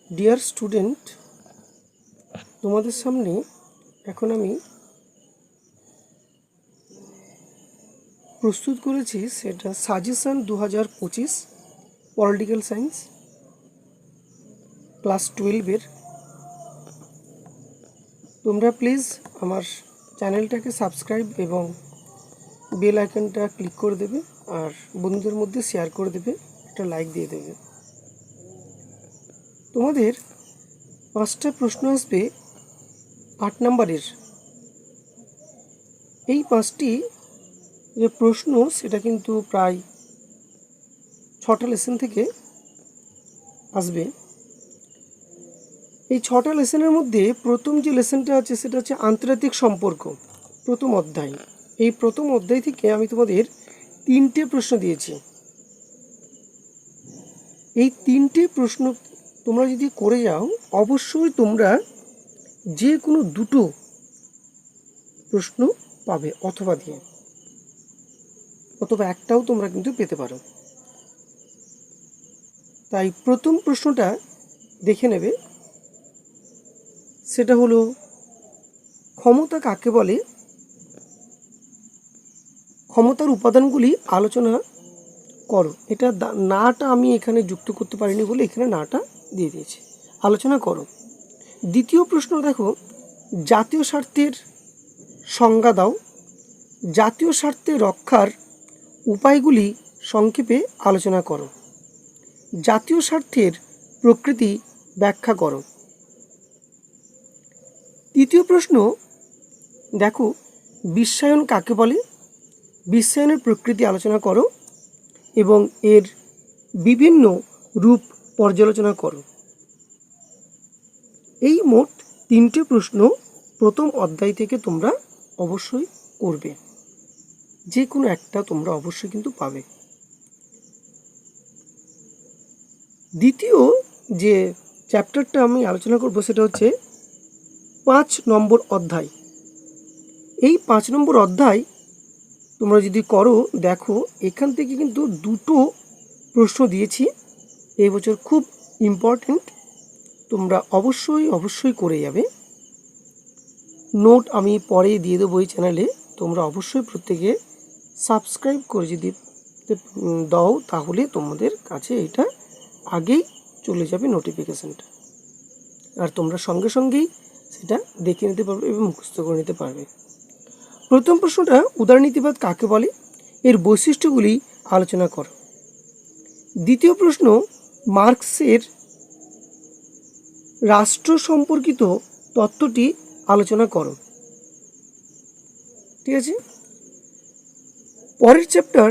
Dear student, তোমাদের সামনে এখন আমি প্রস্তুত করেছি সেটা সাজেশন 2025 পলিটিক্যাল সায়েন্স ক্লাস 12-এর। তোমরা প্লিজ আমার চ্যানেলটাকে সাবস্ক্রাইব এবং বেল আইকনটা ক্লিক করে দেবে, আর বন্ধুদের মধ্যে শেয়ার করে দেবে, একটা লাইক দিয়ে দেবে। তোমাদের 5টা প্রশ্ন আসবে 8 নম্বরের। এই 5টি যে প্রশ্ন সেটা কিন্তু প্রায় 6টা লেসন থেকে আসবে। এই 6টা লেসনের মধ্যে প্রথম যে লেসনটা আছে সেটা হচ্ছে আন্তর্জাতিক সম্পর্ক, প্রথম অধ্যায়। এই প্রথম অধ্যায় থেকে আমি তোমাদের 3টে প্রশ্ন দিয়েছি। এই 3টে প্রশ্ন তোমরা যদি করে যাও, অবশ্যই তোমরা যে কোনো 2টো প্রশ্ন পাবে, অথবা দিয়ে অথবা একটাও তোমরা কিন্তু পেতে পারো। তাই প্রথম প্রশ্নটা দেখে নেবে, সেটা হলো ক্ষমতা কাকে বলে, ক্ষমতার উপাদানগুলি আলোচনা করো। এটা নাটা আমি এখানে যুক্ত করতে পারিনি বলে এখানে নাটা দিয়ে দিয়েছি, আলোচনা করো। দ্বিতীয় প্রশ্ন দেখো, জাতীয় স্বার্থের সংজ্ঞা দাও। জাতীয় স্বার্থে রক্ষার উপায়গুলি সংক্ষেপে আলোচনা করো। জাতীয় স্বার্থের প্রকৃতি ব্যাখ্যা করো। তৃতীয় প্রশ্ন দেখো, বিশ্বায়ন কাকে বলে, বিশ্বায়নের প্রকৃতি আলোচনা করো এবং এর বিভিন্ন রূপ পর্যালোচনা করো। এই মোট 3টে প্রশ্ন প্রথম অধ্যায় থেকে তোমরা অবশ্যই করবে, যে কোনো একটা তোমরা অবশ্যই কিন্তু পাবে। দ্বিতীয় যে চ্যাপ্টারটা আমি আলোচনা করব সেটা হচ্ছে 5 নম্বর অধ্যায়। এই 5 নম্বর অধ্যায় তোমরা যদি করো, দেখো এখান থেকে কিন্তু 2টো প্রশ্ন দিয়েছি এই বছর, খুব ইম্পর্ট্যান্ট, তোমরা অবশ্যই করে যাবে। নোট আমি পরে দিয়ে দেবো এই চ্যানেলে, তোমরা অবশ্যই প্রত্যেকে সাবস্ক্রাইব করে যদি দাও তাহলে তোমাদের কাছে এটা আগেই চলে যাবে নোটিফিকেশানটা, আর তোমরা সঙ্গে সঙ্গেই সেটা দেখে নিতে পারবে এবং মুখস্থ করে নিতে পারবে। প্রথম প্রশ্নটা, উদারনীতিবাদ কাকে বলে, এর বৈশিষ্ট্যগুলি আলোচনা করো। দ্বিতীয় প্রশ্ন, মার্কসের রাষ্ট্র সম্পর্কিত তত্ত্বটি আলোচনা করো। ঠিক আছে। পরের চ্যাপ্টার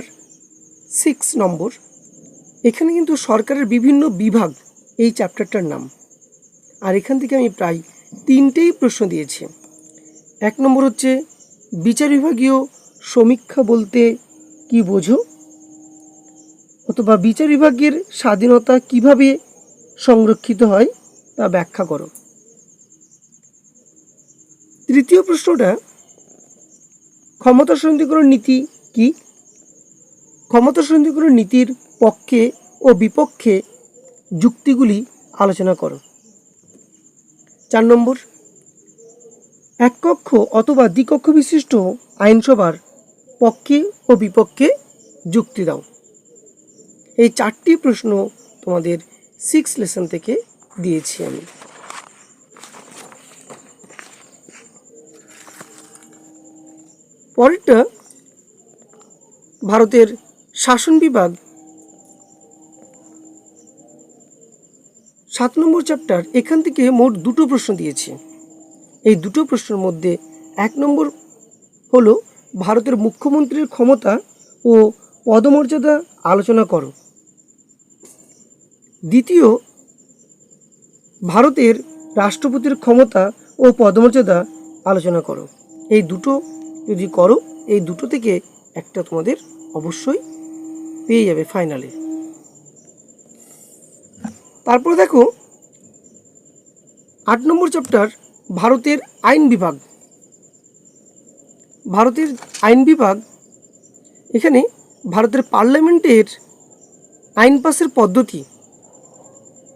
6 নম্বর, এখানে কিন্তু সরকারের বিভিন্ন বিভাগ এই চ্যাপ্টারটার নাম, আর এখান থেকে আমি প্রায় 3টেই প্রশ্ন দিয়েছি। 1 নম্বর হচ্ছে বিচার বিভাগীয় সমীক্ষা বলতে কি বোঝো, অথবা বিচার বিভাগের স্বাধীনতা কিভাবে সংরক্ষিত হয় তা ব্যাখ্যা করো। তৃতীয় প্রশ্নটা, ক্ষমতা সন্ধিকরণ নীতি কি, ক্ষমতা সন্ধিকরণ নীতির পক্ষে ও বিপক্ষে যুক্তিগুলি আলোচনা করো। 4 নম্বর, এককক্ষ অথবা দ্বিকক্ষ বিশিষ্ট আইনসভার পক্ষে ও বিপক্ষে যুক্তি দাও। এই 4টি প্রশ্ন তোমাদের 6 লেসন থেকে দিয়েছি আমি। পরেরটা, ভারতের শাসন বিভাগ, 7 নম্বর চ্যাপ্টার। এখান থেকে মোট 2টো প্রশ্ন দিয়েছি। এই 2টো প্রশ্নের মধ্যে 1 নম্বর হলো ভারতের মুখ্যমন্ত্রীর ক্ষমতা ও পদমর্যাদা আলোচনা করো। দ্বিতীয়, ভারতের রাষ্ট্রপতির ক্ষমতা ও পদমর্যাদা আলোচনা করো। এই 2টো যদি করো, এই 2টো থেকে একটা তোমাদের অবশ্যই পেয়ে যাবে ফাইনালে। তারপর দেখো 8 নম্বর চ্যাপ্টার, ভারতের আইন বিভাগ। ভারতের আইন বিভাগ, এখানে ভারতের পার্লামেন্টের আইন পাসের পদ্ধতি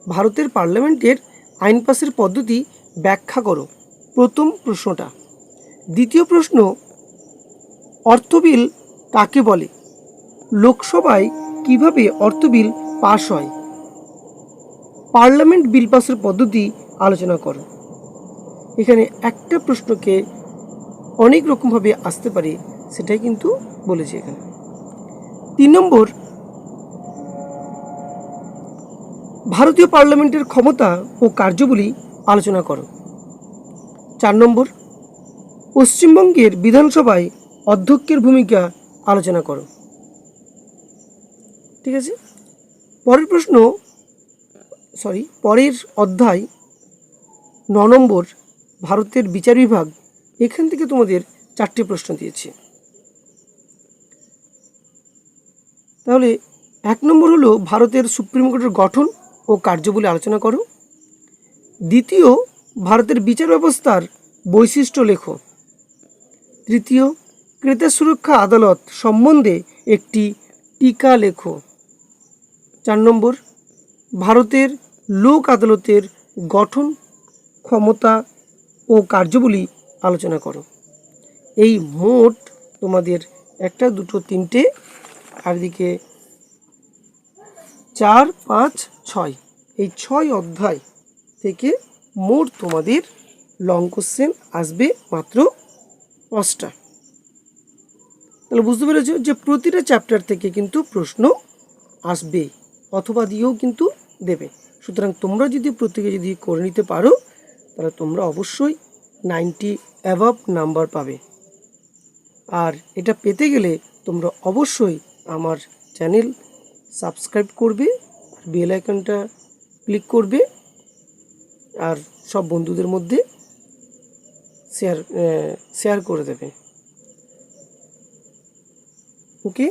ভারতের পার্লামেন্টের আইন পাসের পদ্ধতি ব্যাখ্যা করো। প্রথম প্রশ্নটা। দ্বিতীয় প্রশ্ন, অর্থ বিল কাকে বলে? লোকসভায় কিভাবে অর্থ বিল পাস হয়? পার্লামেন্ট বিল পাসের পদ্ধতি আলোচনা করো। এখানে একটা প্রশ্নকে অনেক রকমভাবে আসতে পারে, সেটাই কিন্তু বলেছে এখানে। 3 নম্বর, ভারতীয় পার্লামেন্টের ক্ষমতা ও কার্যাবলী আলোচনা করো। 4 নম্বর, পশ্চিমবঙ্গের বিধানসভায় অধ্যক্ষের ভূমিকা আলোচনা করো। ঠিক আছে, পরের অধ্যায় 9 নম্বর, ভারতের বিচার বিভাগ। এখান থেকে তোমাদের 4টি প্রশ্ন দিয়েছে। তাহলে 1 নম্বর হলো ভারতের সুপ্রিম কোর্টের গঠন ও কার্যাবলী আলোচনা করো। দ্বিতীয়, ভারতের বিচার ব্যবস্থার বৈশিষ্ট্য লেখো। তৃতীয়, ক্রেতা সুরক্ষা আদালত সম্বন্ধে একটি টিকা লেখো। 4 নম্বর, ভারতের লোক আদালতের গঠন, ক্ষমতা ও কার্যাবলী আলোচনা করো। এই মোট তোমাদের 1, 2, 3 আর দিকে 4, 5, 6, এই 6 অধ্যায় থেকে মোট তোমাদের লং কোশ্চেন আসবে মাত্র 5টা। তাহলে বুঝতে পেরেছো যে প্রতিটা চ্যাপ্টার থেকে কিন্তু প্রশ্ন আসবে, অথবা দিয়েও কিন্তু দেবে। সুতরাং তোমরা যদি প্রত্যেকে যদি করে নিতে পারো, তাহলে তোমরা অবশ্যই 90 অ্যাভাব নাম্বার পাবে। আর এটা পেতে গেলে তোমরা অবশ্যই আমার চ্যানেল সাবস্ক্রাইব করবে, বেল আইকনটা ক্লিক করবে, আর সব বন্ধুদের মধ্যে শেয়ার করে দেবে। ওকে।